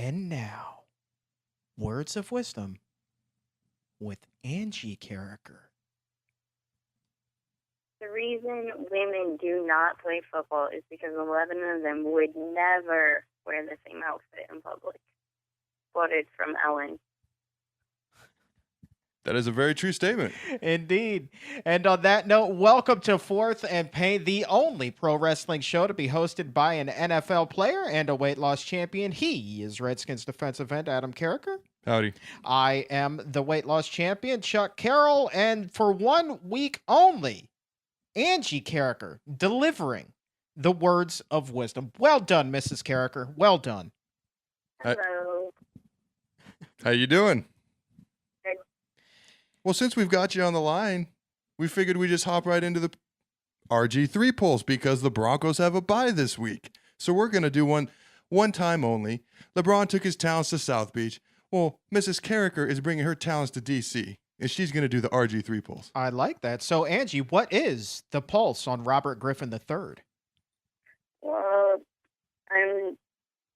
And now, words of wisdom with Angie Carriker. The reason women do not play football is because 11 of them would never wear the same outfit in public. Quoted from Ellen. That is a very true statement. Indeed. And on that note, welcome to Fourth and Pain, the only pro wrestling show to be hosted by an NFL player and a weight loss champion. He is Redskins defensive end Adam Carriker. Howdy. I am the weight loss champion, Chuck Carroll. And for 1 week only, Angie Carriker delivering the words of wisdom. Well done, Mrs. Carriker. Well done. Hello. How you doing? Good. Well, since we've got you on the line, we figured we'd just hop right into the RG3 polls because the Broncos have a bye this week. So we're going to do one time only. LeBron took his talents to South Beach. Well, Mrs. Carriker is bringing her talents to D.C., and she's going to do the RG3 polls. I like that. So, Angie, what is the pulse on Robert Griffin III? Well,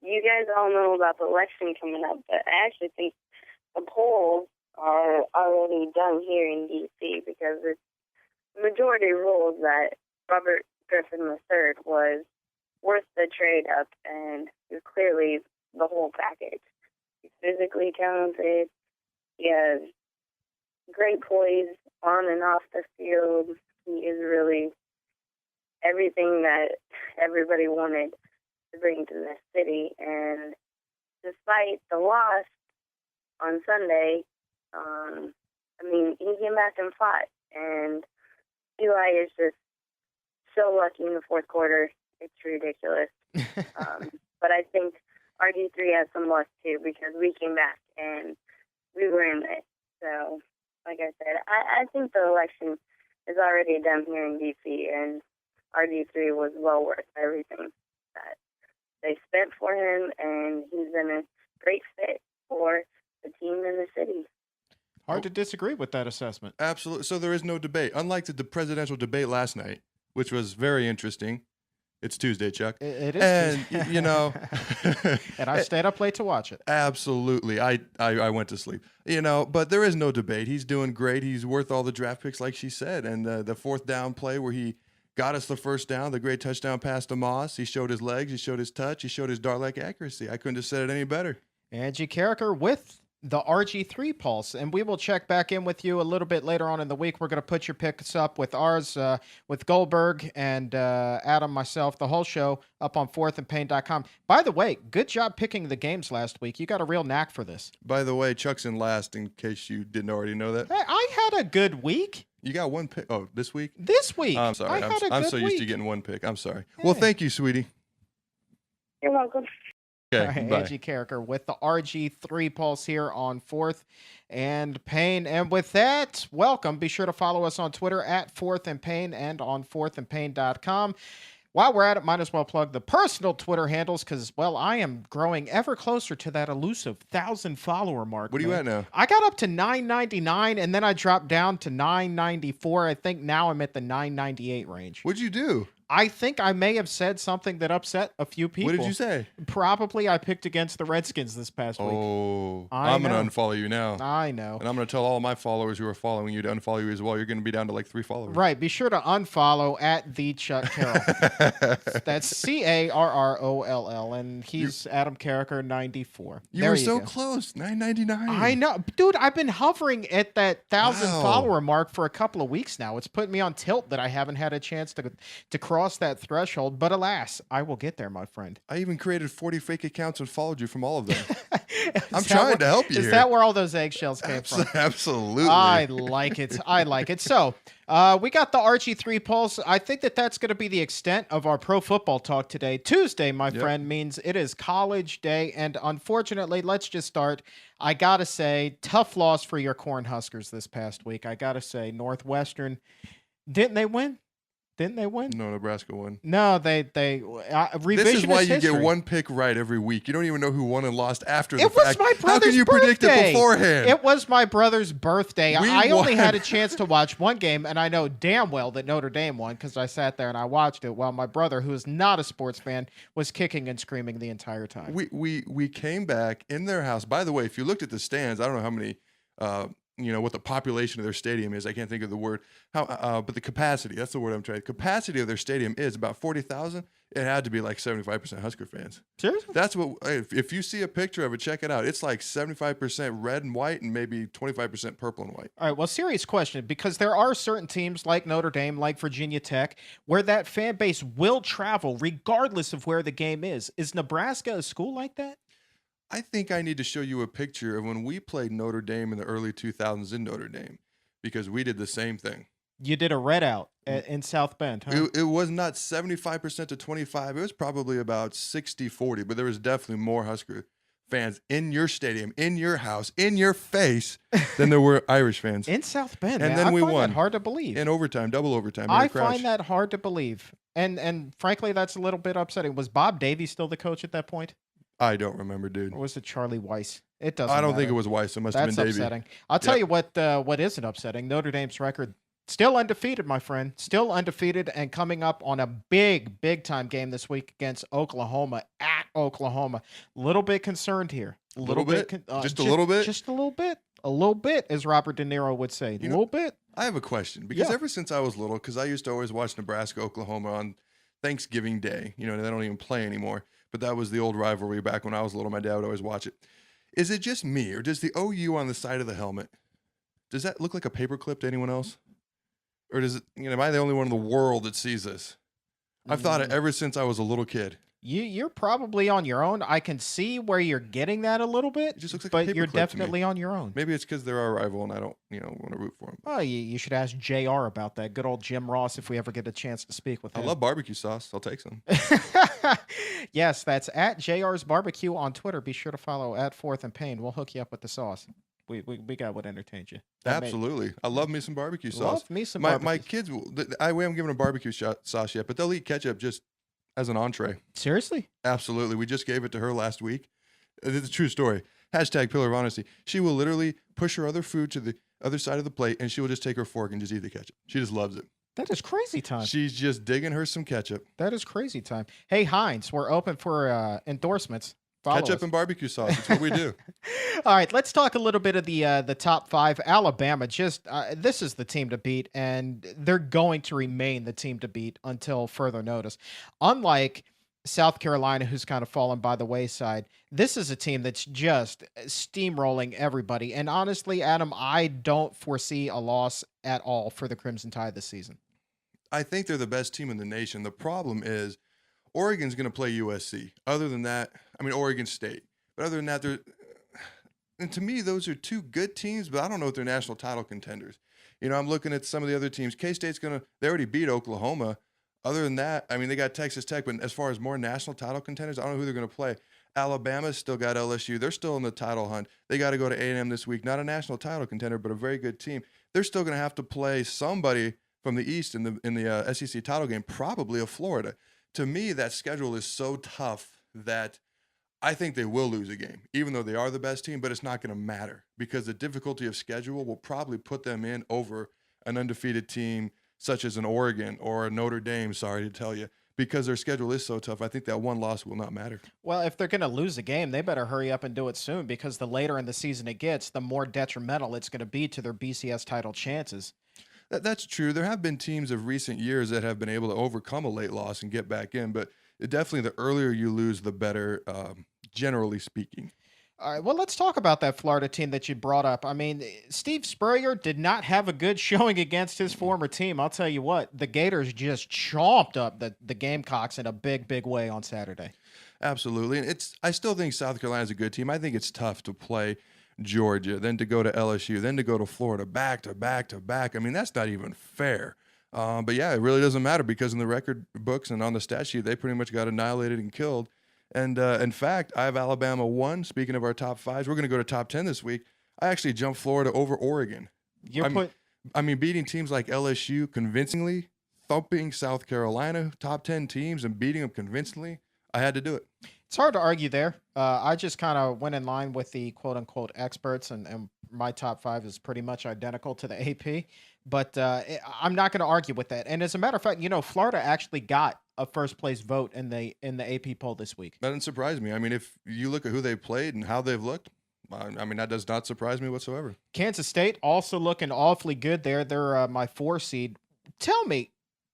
you guys all know about the election coming up, but I actually think the polls are already done here in D.C. because it's majority rules that Robert Griffin III was worth the trade up and is clearly the whole package. He's physically talented. He has great poise on and off the field. He is really everything that everybody wanted to bring to this city. And despite the loss on Sunday, he came back and fought. And Eli is just so lucky in the fourth quarter. It's ridiculous. But I think RG3 has some luck too because we came back and we were in it. So, like I said, I think the election is already done here in D.C. and RG3 was well worth everything that they spent for him, and he's been a great fit for the team in the city. Hard to disagree with that assessment. Absolutely. So there is no debate. Unlike the presidential debate last night, which was very interesting. It's Tuesday, Chuck. It is. And, Tuesday. you know. And I stayed up late to watch it. Absolutely. I went to sleep. But there is no debate. He's doing great. He's worth all the draft picks, like she said. And the fourth down play where he got us the first down, the great touchdown pass to Moss. He showed his legs. He showed his touch. He showed his dart-like accuracy. I couldn't have said it any better. Angie Carriker with the RG3 pulse, and we will check back in with you a little bit later on in the week. We're going to put your picks up with ours, with Goldberg and Adam, myself, the whole show up on fourthandpain.com. By the way, good job picking the games last week. You got a real knack for this. By the way, Chuck's in last, in case you didn't already know that. Hey, I had a good week. You got one pick. Oh, this week? This week. I'm sorry. I'm so used to getting one pick. I'm sorry. Hey. Well, thank you, sweetie. You're welcome. Okay, right, bye. Angie Carriker with the RG3 pulse here on Fourth and Pain. And with that, welcome. Be sure to follow us on Twitter at Fourth and Pain and on fourthandpain.com. While we're at it, might as well plug the personal Twitter handles because, well, I am growing ever closer to that elusive 1,000 follower mark. What are you at now? I got up to 999 and then I dropped down to 994. I think now I'm at the 998 range. What'd you do? I think I may have said something that upset a few people. What did you say? Probably I picked against the Redskins this past week. Oh, I'm going to unfollow you now. I know. And I'm going to tell all my followers who are following you to unfollow you as well. You're going to be down to like 3 followers. Right. Be sure to unfollow at the Chuck Carroll. That's Carroll. And he's Adam Carriker 94. You were so close. 999. I know. Dude, I've been hovering at that 1,000 follower mark for a couple of weeks now. It's put me on tilt that I haven't had a chance to cross that threshold, but alas, I will get there, my friend. I even created 40 fake accounts and followed you from all of them. I'm trying to help you here. Is that where all those eggshells came from? Absolutely. I like it. I like it. So, we got the RG3 pulse. I think that's going to be the extent of our pro football talk today. Tuesday, my friend, means it is college day, and unfortunately, let's just start. I got to say, tough loss for your Cornhuskers this past week. I got to say, Northwestern, didn't they win? Didn't they win? No, Nebraska won. No, they revisionist This is why you history. get one pick right every week. You don't even know who won and lost after the It was fact. my How brother's can you birthday. predict it beforehand? It was my brother's birthday. We I only won. had a chance to watch one game, and I know damn well that Notre Dame won because I sat there and I watched it while my brother, who is not a sports fan, was kicking and screaming the entire time. We came back in their house. By the way, if you looked at the stands, I don't know how many what the population of their stadium is. I can't think of the word. But the capacity, that's the word I'm trying. Capacity of their stadium is about 40,000. It had to be like 75% Husker fans. Seriously? That's what, if you see a picture of it, check it out. It's like 75% red and white and maybe 25% purple and white. All right, well, serious question, because there are certain teams like Notre Dame, like Virginia Tech, where that fan base will travel regardless of where the game is. Is Nebraska a school like that? I think I need to show you a picture of when we played Notre Dame in the early 2000s in Notre Dame, because we did the same thing. You did a red out in South Bend, huh? It was not 75% to 25. It was probably about 60-40, but there was definitely more Husker fans in your stadium, in your house, in your face than there were Irish fans. In South Bend, And man. then we I find won. that hard to believe. In overtime, double overtime. I Eric Crouch. find that hard to believe. And frankly, that's a little bit upsetting. Was Bob Davies still the coach at that point? I don't remember, dude. Or was it Charlie Weiss? It doesn't I don't think matter. it was Weiss. It must That's have been Davey. upsetting. I'll tell you what isn't upsetting. Notre Dame's record, still undefeated, my friend. Still undefeated and coming up on a big time game this week against Oklahoma at Oklahoma. A little bit concerned here. A little bit? Just a little bit? Just a little bit. A little bit, as Robert De Niro would say. A little bit. I have a question, because Yeah. ever since I was little, because I used to always watch Nebraska, Oklahoma on Thanksgiving Day. They don't even play anymore. But that was the old rivalry back when I was little. My dad would always watch it. Is it just me, or does the OU on the side of the helmet, does that look like a paperclip to anyone else? Or does it, am I the only one in the world that sees this? I've thought it ever since I was a little kid. You're probably on your own. I can see where you're getting that a little bit, It just looks like a but you're paperclip to me. definitely on your own. Maybe it's because they're our rival and I don't, want to root for them. Oh, you should ask JR about that. Good old Jim Ross, if we ever get a chance to speak with I him. love barbecue sauce. I'll take some. Yes, that's at JR's Barbecue on Twitter. Be sure to follow at Fourth and Pain. We'll hook you up with the sauce. We got what entertains you. Absolutely. I love me some barbecue sauce. Love me some My barbecue. kids, I haven't given them barbecue sauce yet, but they'll eat ketchup just as an entree. Seriously? Absolutely. We just gave it to her last week. It's a true story. Hashtag pillar of honesty. She will literally push her other food to the other side of the plate, and she will just take her fork and just eat the ketchup. She just loves it. That is crazy time. She's just digging her some ketchup. That is crazy time. Hey, Heinz, we're open for endorsements. Follow Ketchup us. and barbecue sauce. That's what we do. All right, let's talk a little bit of the top five. Alabama, this is the team to beat, and they're going to remain the team to beat until further notice. Unlike South Carolina, who's kind of fallen by the wayside, this is a team that's just steamrolling everybody. And honestly, Adam, I don't foresee a loss at all for the Crimson Tide this season. I think they're the best team in the nation. The problem is Oregon's going to play USC. Other than that, Oregon State. But other than that, and to me, those are two good teams, but I don't know if they're national title contenders. I'm looking at some of the other teams. K-State's they already beat Oklahoma. Other than that, they got Texas Tech, but as far as more national title contenders, I don't know who they're going to play. Alabama's still got LSU. They're still in the title hunt. They got to go to A&M this week. Not a national title contender, but a very good team. They're still going to have to play somebody from the East in the SEC title game, probably a Florida. To me, that schedule is so tough that I think they will lose a game, even though they are the best team, but it's not going to matter because the difficulty of schedule will probably put them in over an undefeated team such as an Oregon or a Notre Dame, sorry to tell you, because their schedule is so tough. I think that one loss will not matter. Well, if they're going to lose a game, they better hurry up and do it soon because the later in the season it gets, the more detrimental it's going to be to their BCS title chances. That's true. There have been teams of recent years that have been able to overcome a late loss and get back in, but definitely the earlier you lose, the better, generally speaking. All right, well, let's talk about that Florida team that you brought up. Steve Spurrier did not have a good showing against his former team. I'll tell you what, the Gators just chomped up the Gamecocks in a big way on Saturday. Absolutely. And I still think South Carolina's a good team. I think it's tough to play Georgia, then to go to LSU, then to go to Florida, back to back to back. That's not even fair. But yeah, it really doesn't matter because in the record books and on the stat sheet, they pretty much got annihilated and killed. And in fact, I have Alabama 1. Speaking of our top fives, we're going to go to top 10 this week. I actually jumped Florida over Oregon. Beating teams like LSU convincingly, thumping South Carolina, top 10 teams, and beating them convincingly, I had to do it. It's hard to argue there. I just kind of went in line with the quote unquote experts, and my top 5 is pretty much identical to the AP. But I'm not going to argue with that. And as a matter of fact, Florida actually got a first place vote in the AP poll this week. That didn't surprise me. I mean, if you look at who they played and how they've looked, I mean, that does not surprise me whatsoever. Kansas State also looking awfully good there. They're my 4 seed. Tell me,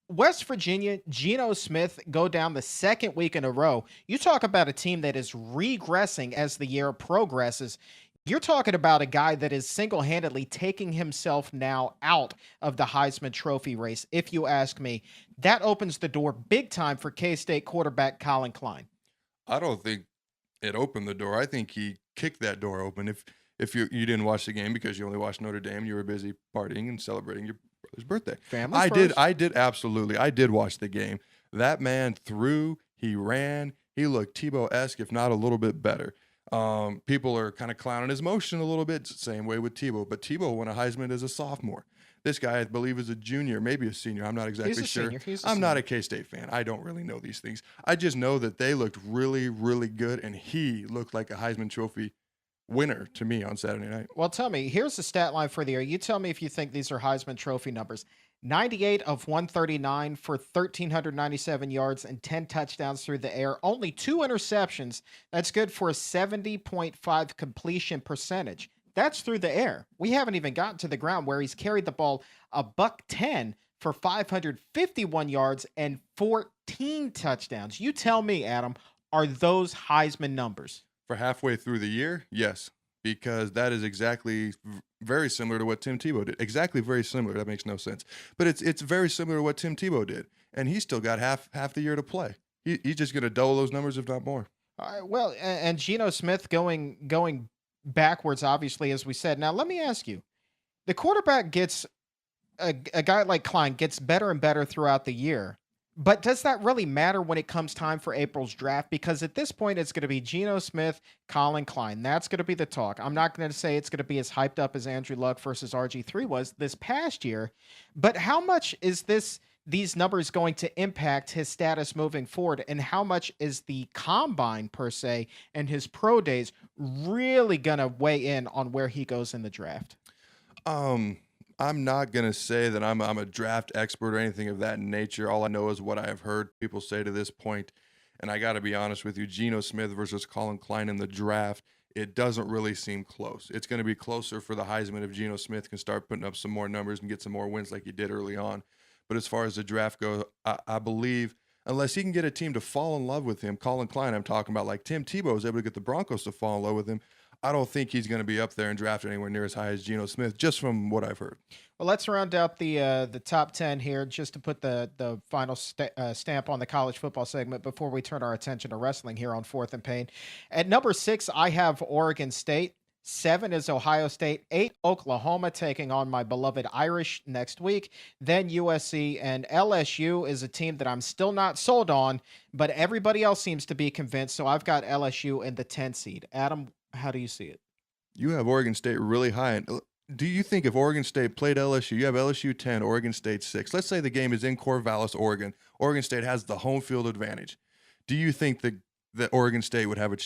West Virginia, Geno Smith go down the second week in a row. You talk about a team that is regressing as the year progresses. You're talking about a guy that is single-handedly taking himself now out of the Heisman Trophy race. If you ask me, that opens the door big time for K-State quarterback Colin Klein. I don't think it opened the door. I think he kicked that door open. If you didn't watch the game because you only watched Notre Dame, you were busy partying and celebrating your brother's birthday. Family first. I did absolutely. I did watch the game. That man threw, he ran, he looked Tebow-esque, if not a little bit better. People are kind of clowning his motion a little bit, same way with Tebow. But Tebow won a Heisman as a sophomore. This guy, I believe, is a junior, maybe a senior. I'm not exactly sure. I'm not a K-State fan. I don't really know these things. I just know that they looked really, really good, and he looked like a Heisman Trophy winner to me on Saturday night. Well, tell me, here's the stat line for the year. You tell me if you think these are Heisman Trophy numbers. 98 of 139 for 1,397 yards and 10 touchdowns through the air. Only 2 interceptions. That's good for a 70.5 completion percentage. That's through the air. We haven't even gotten to the ground where he's carried the ball $110 for 551 yards and 14 touchdowns. You tell me, Adam, are those Heisman numbers? For halfway through the year, yes, because that is exactly very similar to what Tim Tebow did. Exactly very similar. That makes no sense. But it's very similar to what Tim Tebow did. And he's still got half the year to play. He's just going to double those numbers, if not more. All right, well, and Geno Smith going backwards, obviously, as we said. Now, let me ask you. The quarterback gets, a guy like Klein gets better and better throughout the year. But does that really matter when it comes time for April's draft? Because at this point, it's going to be Geno Smith, Colin Klein. That's going to be the talk. I'm not going to say it's going to be as hyped up as Andrew Luck versus RG3 was this past year. But how much is these numbers going to impact his status moving forward? And how much is the combine, per se, and his pro days really going to weigh in on where he goes in the draft? I'm not going to say that I'm a draft expert or anything of that nature. All I know is what I have heard people say to this point. And I got to be honest with you, Geno Smith versus Colin Klein in the draft, it doesn't really seem close. It's going to be closer for the Heisman if Geno Smith can start putting up some more numbers and get some more wins like he did early on. But as far as the draft goes, I believe unless he can get a team to fall in love with him, Colin Klein I'm talking about, like Tim Tebow was able to get the Broncos to fall in love with him, I don't think he's going to be up there and drafted anywhere near as high as Geno Smith, just from what I've heard. Well, let's round out the top 10 here just to put the final stamp on the college football segment before we turn our attention to wrestling here on Fourth and Pain. At number 6, I have Oregon State. 7 is Ohio State. 8, Oklahoma, taking on my beloved Irish next week. Then USC, and LSU is a team that I'm still not sold on, but everybody else seems to be convinced, so I've got LSU in the 10 seed. Adam, how do you see it? You have Oregon State really high. Do you think if Oregon State played LSU, you have LSU 10, Oregon State 6. Let's say the game is in Corvallis, Oregon. Oregon State has the home field advantage. Do you think that Oregon State would have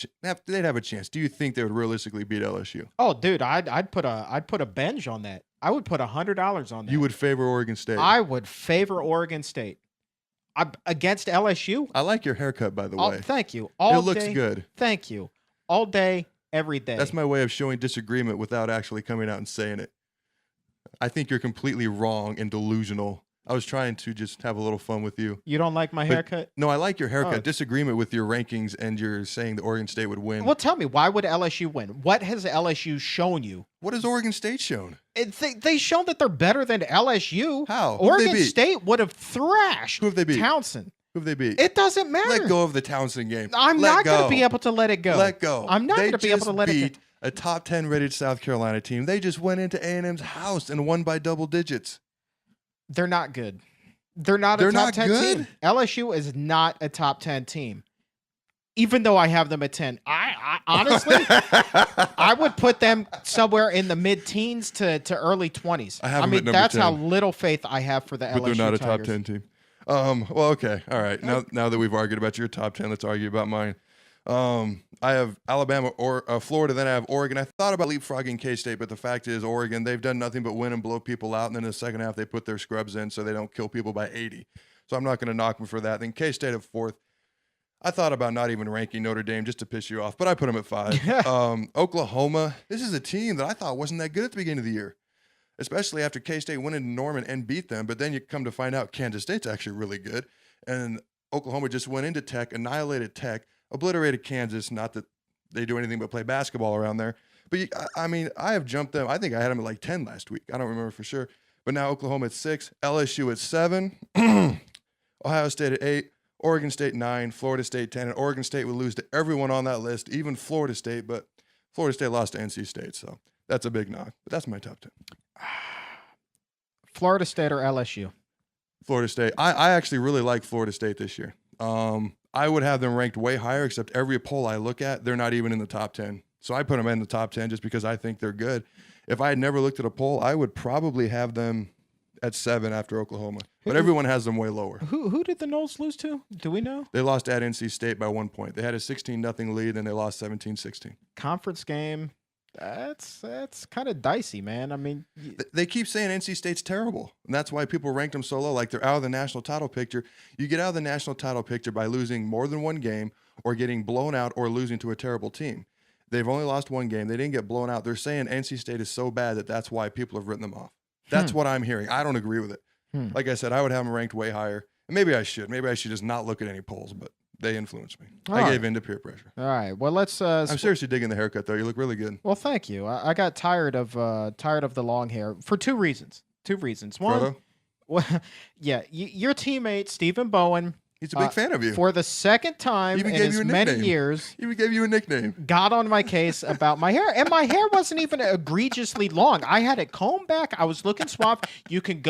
they'd have a chance? Do you think they would realistically beat LSU? Oh, dude, I'd put a bench on that. I would put $100 on that. You would favor Oregon State? I would favor Oregon State. Against LSU? I like your haircut, by the way. Thank you. It looks good. Thank you. All day, every day. That's my way of showing disagreement without actually coming out and saying it. I think you're completely wrong and delusional. I was trying to just have a little fun with you. You don't like my haircut? No, I like your haircut. Oh. Disagreement with your rankings and you're saying that Oregon State would win. Well, tell me, why would LSU win? What has LSU shown you? What has Oregon State shown? They've shown that they're better than LSU. How? Oregon State would have thrashed Who have they beat? Towson. Who have they beat? It doesn't matter. Let go of the Towson game. I'm not going to be able to let it go. Let go. I'm not going to be able to let it go. They just beat a top 10 rated South Carolina team. They just went into A&M's house and won by double digits. They're not good. They're not a top 10 team. LSU is not a top 10 team. Even though I have them at 10. I honestly, I would put them somewhere in the mid-teens to early 20s. I mean, that's 10. how little faith I have for the LSU But they're not a top Tigers. 10 team. Well, okay. All right. Now that we've argued about your top 10, let's argue about mine. I have Alabama or Florida, then I have Oregon. I thought about leapfrogging K-State, but the fact is Oregon, they've done nothing but win and blow people out, and then in the second half they put their scrubs in so they don't kill people by 80. So I'm not going to knock them for that. Then K-State at 4th. I thought about not even ranking Notre Dame just to piss you off, but I put them at 5. Oklahoma, this is a team that I thought wasn't that good at the beginning of the year, especially after K-State went into Norman and beat them. But then you come to find out Kansas State's actually really good. And Oklahoma just went into Tech, annihilated Tech, obliterated Kansas. Not that they do anything but play basketball around there. But, I have jumped them. I think I had them at like 10 last week. I don't remember for sure. But now Oklahoma at 6, LSU at 7, Ohio State at 8, Oregon State 9, Florida State 10, and Oregon State would lose to everyone on that list, even Florida State, but Florida State lost to NC State, so that's a big knock. But that's my top 10. Florida State or LSU? Florida State. I actually really like Florida State this year. I would have them ranked way higher, except every poll I look at, they're not even in the top 10. So I put them in the top 10 just because I think they're good. If I had never looked at a poll, I would probably have them at 7 after Oklahoma. But everyone has them way lower. Who did the Noles lose to? Do we know? They lost at NC State by 1 point. They had a 16-0 lead, and they lost 17-16. Conference game. That's kind of dicey, man. I mean, they keep saying NC State's terrible, and that's why people ranked them so low. Like they're out of the national title picture. You get out of the national title picture by losing more than one game, or getting blown out, or losing to a terrible team. They've only lost one game. They didn't get blown out. They're saying NC State is so bad that that's why people have written them off. That's what I'm hearing. I don't agree with it. Like I said, I would have them ranked way higher. And maybe I should. Maybe I should just not look at any polls, but they influenced me. I gave in to peer pressure. All right. Well, let's. I'm seriously digging the haircut, though. You look really good. Well, thank you. I got tired of the long hair for 2 reasons. 2 reasons. One, Frodo? well, yeah, your teammate Stephen Bowen. He's a big fan of you. For the second time in as many years. He even gave you a nickname. Got on my case about my hair. And my hair wasn't even egregiously long. I had it combed back. I was looking suave. You can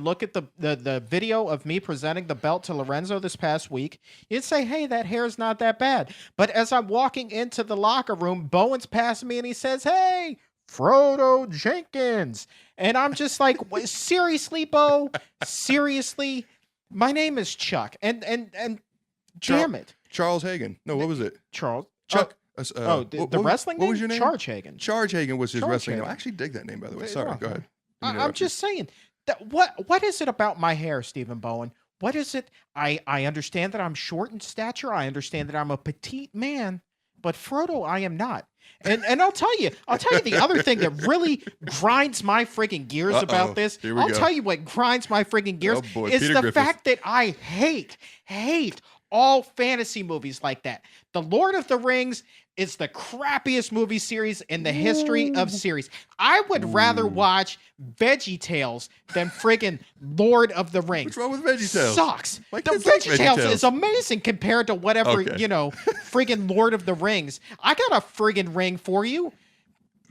look at the video of me presenting the belt to Lorenzo this past week. You'd say, hey, that hair's not that bad. But as I'm walking into the locker room, Bowen's passing me and he says, hey, Frodo Jenkins. And I'm just like, seriously, Bo? Seriously? My name is Chuck, and damn it, Charles Hagan. No, what was it? Charles Chuck. The wrestling name? What was your name? Charge Hagan. Charge Hagan was his wrestling name. Hagan. I actually dig that name, by the way. Sorry, go ahead. I'm just saying that what is it about my hair, Stephen Bowen? What is it? I understand that I'm short in stature. I understand that I'm a petite man, but Frodo, I am not. And I'll tell you the other thing that really grinds my friggin' gears about this. I'll tell you what grinds my friggin' gears is Peter the Griffith. fact that I hate all fantasy movies like that. The Lord of the Rings is the crappiest movie series in the history of series. I would rather watch VeggieTales than friggin' Lord of the Rings. What's wrong with VeggieTales? Sucks. My The kids like VeggieTales VeggieTales. is amazing compared to whatever, Okay. friggin' Lord of the Rings. I got a friggin' ring for you.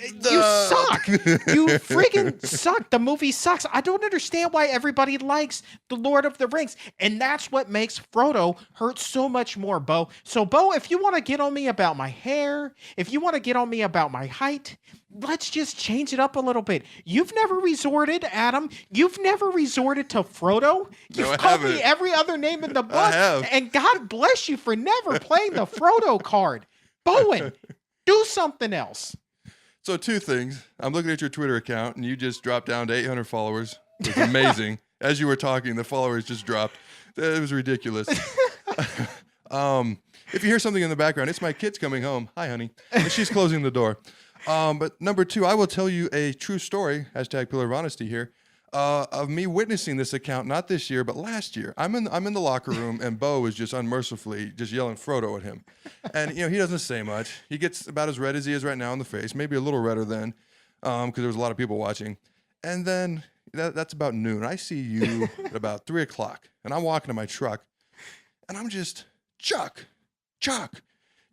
You suck. You friggin' suck. The movie sucks. I don't understand why everybody likes The Lord of the Rings. And that's what makes Frodo hurt so much more, Bo. So, Bo, if you want to get on me about my hair, if you want to get on me about my height, let's just change it up a little bit. You've never resorted, Adam. You've never resorted to Frodo. You've called me every other name in the book. I have. And God bless you for never playing the Frodo card. Bowen, do something else. So 2 things. I'm looking at your Twitter account, and you just dropped down to 800 followers. It's amazing. As you were talking, the followers just dropped. It was ridiculous. If you hear something in the background, it's my kids coming home. Hi, honey. And she's closing the door. But number 2, I will tell you a true story, hashtag Pillar of Honesty here, of me witnessing this account, not this year, but last year. I'm in the locker room, and Bo is just unmercifully just yelling Frodo at him. And, he doesn't say much. He gets about as red as he is right now in the face, maybe a little redder then, because there was a lot of people watching. And then that's about noon. I see you at about 3 o'clock, and I'm walking to my truck, and I'm just, Chuck.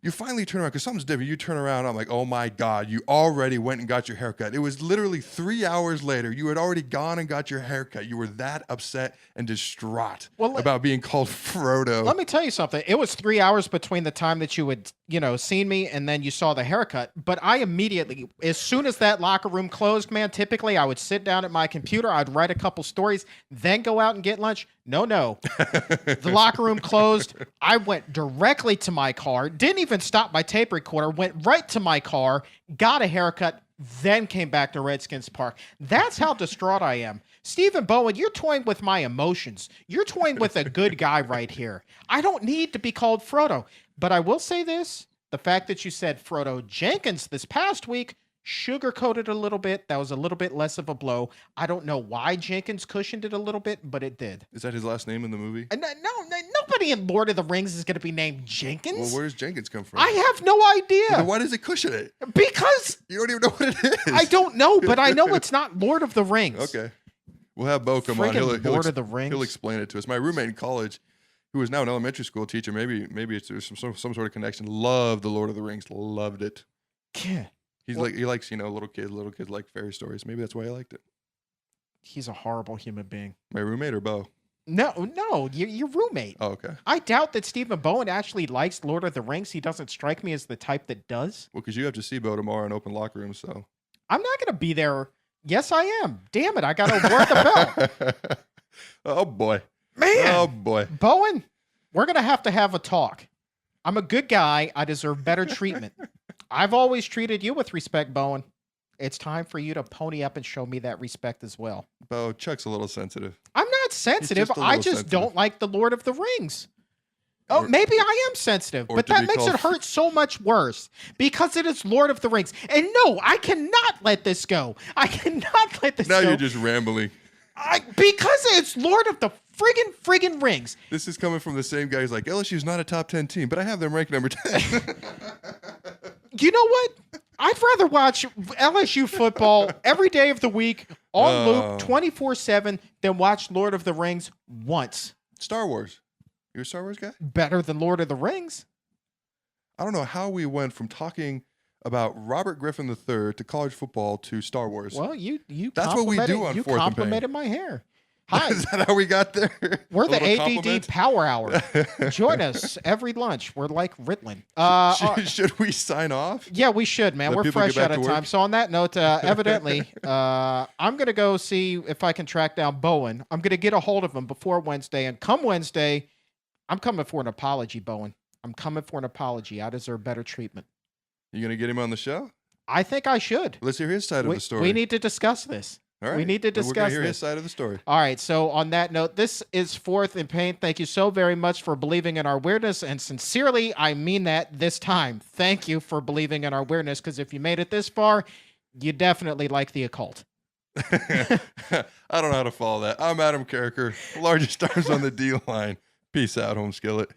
You finally turn around, because something's different. You turn around, I'm like, oh my God, you already went and got your haircut. It was literally 3 hours later. You had already gone and got your haircut. You were that upset and distraught about being called Frodo. Let me tell you something. It was 3 hours between the time that you had, seen me and then you saw the haircut. But I immediately, as soon as that locker room closed, man, typically I would sit down at my computer. I'd write a couple stories, then go out and get lunch. No. The locker room closed. I went directly to my car, didn't even stop my tape recorder, went right to my car, got a haircut, then came back to Redskins Park. That's how distraught I am. Stephen Bowen, you're toying with my emotions. You're toying with a good guy right here. I don't need to be called Frodo. But I will say this. The fact that you said Frodo Jenkins this past week sugarcoated a little bit. That was a little bit less of a blow. I don't know why Jenkins cushioned it a little bit, but it did. Is that his last name in the movie? No, nobody in Lord of the Rings is going to be named Jenkins. Well, where does Jenkins come from? I have no idea. Then why does it cushion it? Because you don't even know what it is. I don't know, but I know it's not Lord of the Rings. Okay. We'll have Bo come on. Lord of the Rings. He'll explain it to us. My roommate in college, who is now an elementary school teacher, maybe there's some sort of connection, loved the Lord of the Rings. Loved it. Yeah. He likes, little kids like fairy stories. Maybe that's why he liked it. He's a horrible human being. My roommate or Bo? No, your roommate. Oh, okay. I doubt that Stephen Bowen actually likes Lord of the Rings. He doesn't strike me as the type that does. Well, because you have to see Bo tomorrow in open locker room, so. I'm not going to be there. Yes, I am. Damn it, I got to award the belt. Oh, boy. Man. Oh, boy. Bowen, we're going to have a talk. I'm a good guy. I deserve better treatment. I've always treated you with respect, Bowen. It's time for you to pony up and show me that respect as well. Bo, Chuck's a little sensitive. I'm not sensitive. I just don't like the Lord of the Rings. Oh, Or- maybe I am sensitive, or but to that be makes called- it hurt so much worse because it is Lord of the Rings. And no, I cannot let this go. I cannot let this Now go. you're just rambling. Because it's Lord of the friggin' Rings. This is coming from the same guy who's like, LSU's not a top 10 team, but I have them ranked number 10. You know what? I'd rather watch LSU football every day of the week on loop 24/7 than watch Lord of the Rings once. Star Wars. You're a Star Wars guy? Better than Lord of the Rings. I don't know how we went from talking about Robert Griffin III to college football to Star Wars. Well, you That's what we do on you Fourth and Pain. complimented my hair. Hi. Is that how we got there? We're A the little ADD compliment? Power Hour. Join us every lunch. We're like Ritalin. Should we sign off? Yeah, we should, man. Let We're people fresh get back out to of work? time. So on that note, evidently, I'm going to go see if I can track down Bowen. I'm going to get a hold of him before Wednesday. And come Wednesday, I'm coming for an apology, Bowen. I'm coming for an apology. I deserve better treatment. You going to get him on the show? I think I should. Let's hear his side of the story. We need to discuss this. All right. We need to Then discuss We're going to hear this. his side of the story. All right. So on that note, this is Fourth and Pain. Thank you so very much for believing in our weirdness. And sincerely, I mean that this time. Thank you for believing in our weirdness, because if you made it this far, you definitely like the occult. I don't know how to follow that. I'm Adam Carriker, largest stars on the D line. Peace out, home skillet.